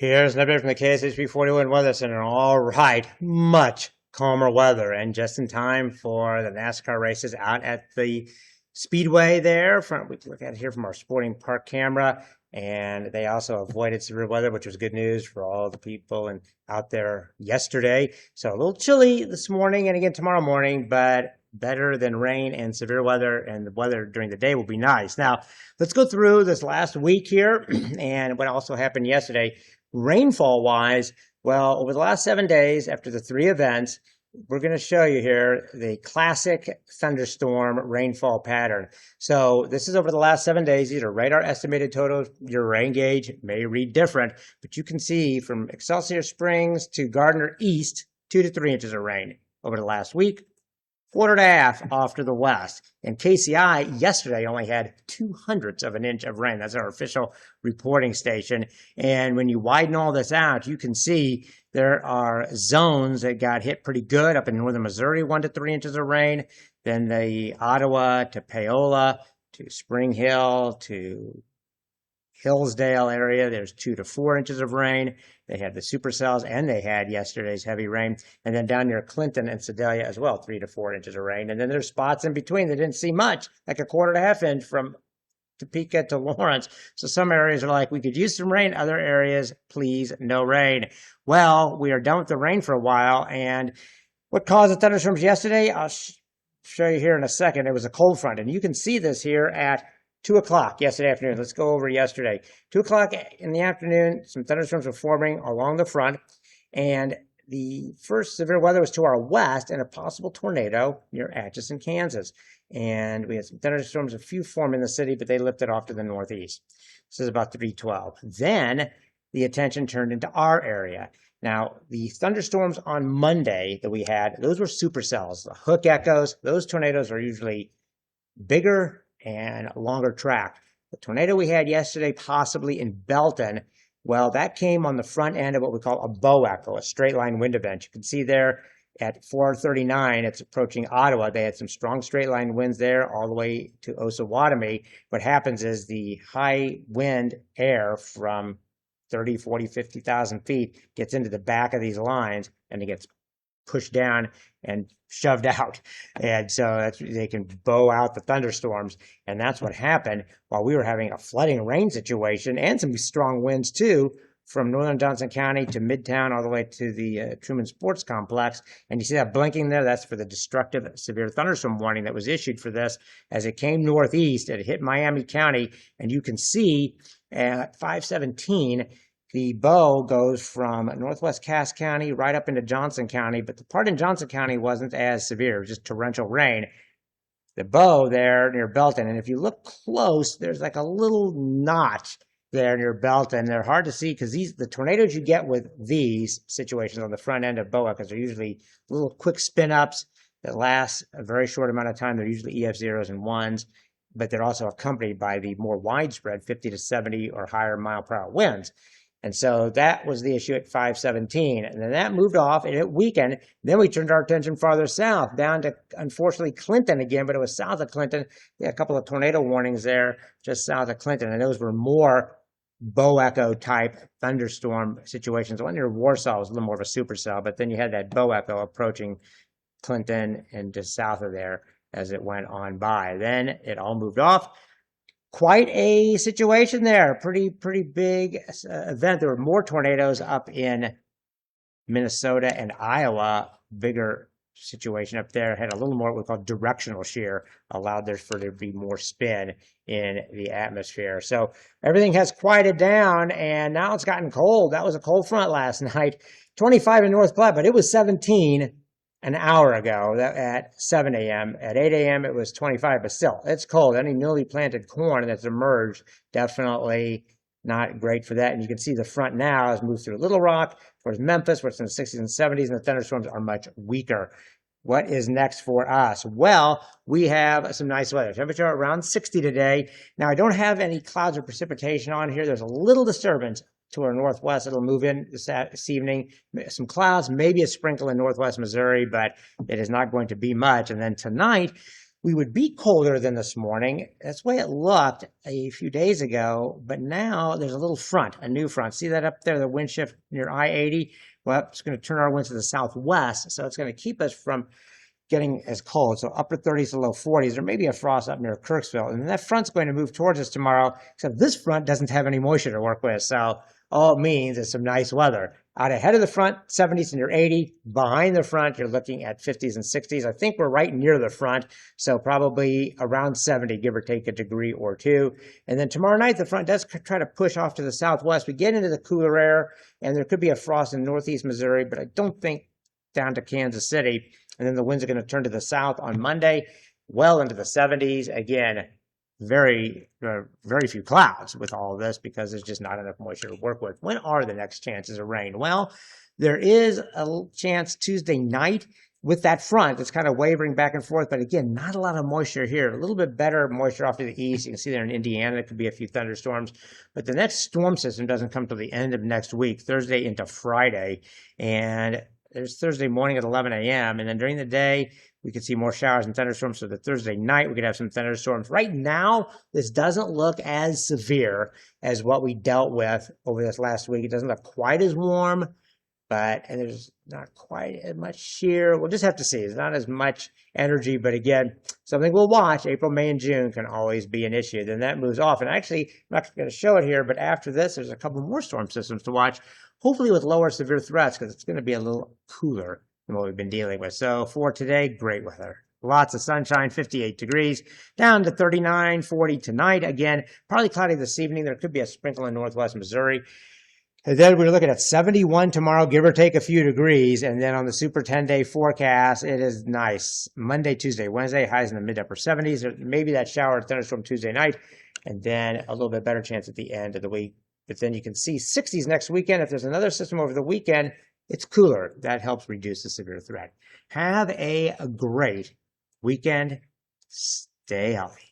Here's an update from the KSHB 41 Weather Center. All right, much calmer weather and just in time for the NASCAR races out at the Speedway there. We can look at it here from our Sporting Park camera. And they also avoided severe weather, which was good news for all the people out there yesterday. So a little chilly this morning and again tomorrow morning, but better than rain and severe weather, and the weather during the day will be nice. Now, let's go through this last week here and what also happened yesterday. Rainfall wise, well, over the last 7 days after the 3 events, we're going to show you here the classic thunderstorm rainfall pattern. So this is over the last 7 days. These are radar estimated totals. Your rain gauge may read different, but you can see from Excelsior Springs to Gardner East, 2 to 3 inches of rain over the last week. 1.5 off to the west. And KCI yesterday only had 0.02 of an inch of rain. That's our official reporting station. And when you widen all this out, you can see there are zones that got hit pretty good up in northern Missouri, 1 to 3 inches of rain. Then the Ottawa to Paola to Spring Hill to Hillsdale area, there's 2 to 4 inches of rain. They had the supercells, and they had yesterday's heavy rain. And then down near Clinton and Sedalia as well, 3 to 4 inches of rain. And then there's spots in between that didn't see much, like a 1.5 inch from Topeka to Lawrence. So some areas are like, we could use some rain. Other areas, please, no rain. Well, we are done with the rain for a while. And what caused the thunderstorms yesterday? I'll show you here in a second. It was a cold front. And you can see this here at 2 o'clock yesterday afternoon. Let's go over yesterday. 2 o'clock in the afternoon, some thunderstorms were forming along the front. And the first severe weather was to our west and a possible tornado near Atchison, Kansas. And we had some thunderstorms, a few form in the city, but they lifted off to the northeast. This is about 3:12. Then the attention turned into our area. Now, the thunderstorms on Monday that we had, those were supercells, the hook echoes. Those tornadoes are usually bigger and longer track. The tornado we had yesterday, possibly in Belton, well, that came on the front end of what we call a bow echo, a straight line wind event. You can see there at 4:39, it's approaching Ottawa. They had some strong straight line winds there all the way to Osawatomie. What happens is the high wind air from 30, 40, 50,000 feet gets into the back of these lines and it gets pushed down and shoved out. And so they can bow out the thunderstorms. And that's what happened while we were having a flooding rain situation and some strong winds too, from northern Johnson County to Midtown all the way to the Truman Sports Complex. And you see that blinking there? That's for the destructive severe thunderstorm warning that was issued for this. As it came northeast, it hit Miami County. And you can see at 5:17, the bow goes from northwest Cass County right up into Johnson County, but the part in Johnson County wasn't as severe. It was just torrential rain. The bow there near Belton, and if you look close, there's like a little notch there near Belton. They're hard to see because the tornadoes you get with these situations on the front end of bow echoes are usually little quick spin-ups that last a very short amount of time. They're usually EF0s and 1s, but they're also accompanied by the more widespread 50 to 70 or higher mile per hour winds. And so that was the issue at 5:17. And then that moved off and it weakened. Then we turned our attention farther south, down to, unfortunately, Clinton again, but it was south of Clinton. We had a couple of tornado warnings there just south of Clinton. And those were more bow echo type thunderstorm situations. The one near Warsaw was a little more of a supercell, but then you had that bow echo approaching Clinton and just south of there as it went on by. Then it all moved off. Quite a situation there. Pretty big event. There were more tornadoes up in Minnesota and Iowa. Bigger situation up there. Had a little more what we call directional shear. Allowed there for there to be more spin in the atmosphere. So everything has quieted down, and now it's gotten cold. That was a cold front last night. 25 in North Platte, but it was 17 an hour ago at 7 a.m. At 8 a.m. it was 25, but still, it's cold. Any newly planted corn that's emerged, definitely not great for that. And you can see the front now has moved through Little Rock towards Memphis, where it's in the 60s and 70s, and the thunderstorms are much weaker. What is next for us? Well, we have some nice weather. Temperature around 60 today. Now, I don't have any clouds or precipitation on here. There's a little disturbance to our northwest. It'll move in this evening. Some clouds, maybe a sprinkle in northwest Missouri, but it is not going to be much. And then tonight, we would be colder than this morning. That's the way it looked a few days ago, but now there's a little front, a new front. See that up there, the wind shift near I-80? Well, it's going to turn our winds to the southwest, so it's going to keep us from getting as cold. So upper 30s to low 40s. There may be a frost up near Kirksville. And that front's going to move towards us tomorrow, except this front doesn't have any moisture to work with. So all it means is some nice weather. Out ahead of the front, 70s near 80. Behind the front, you're looking at 50s and 60s. I think we're right near the front, so probably around 70, give or take a degree or two. And then tomorrow night, the front does try to push off to the southwest. We get into the cooler air, and there could be a frost in northeast Missouri, but I don't think down to Kansas City. And then the winds are going to turn to the south on Monday, well into the 70s. Again, very few clouds with all of this because there's just not enough moisture to work with. When are the next chances of rain? Well, there is a chance Tuesday night with that front. It's kind of wavering back and forth, but again, not a lot of moisture here. A little bit better moisture off to the east. You can see there in Indiana, there could be a few thunderstorms. But the next storm system doesn't come till the end of next week, Thursday into Friday. And there's Thursday morning at 11 a.m. And then during the day, we could see more showers and thunderstorms. So the Thursday night, we could have some thunderstorms. Right now, this doesn't look as severe as what we dealt with over this last week. It doesn't look quite as warm, and there's not quite as much shear. We'll just have to see. It's not as much energy, but again, something we'll watch. April, May, and June can always be an issue. Then that moves off. And actually, I'm not going to show it here, but after this, there's a couple more storm systems to watch, hopefully with lower severe threats, because it's going to be a little cooler than what we've been dealing with. So for today, great weather. Lots of sunshine, 58 degrees, down to 39, 40 tonight. Again, partly cloudy this evening. There could be a sprinkle in northwest Missouri. And then we're looking at 71 tomorrow, give or take a few degrees. And then on the super 10-day forecast, it is nice. Monday, Tuesday, Wednesday, highs in the mid-upper 70s. Maybe that shower or thunderstorm Tuesday night. And then a little bit better chance at the end of the week. But then you can see 60s next weekend. If there's another system over the weekend, it's cooler. That helps reduce the severe threat. Have a great weekend. Stay healthy.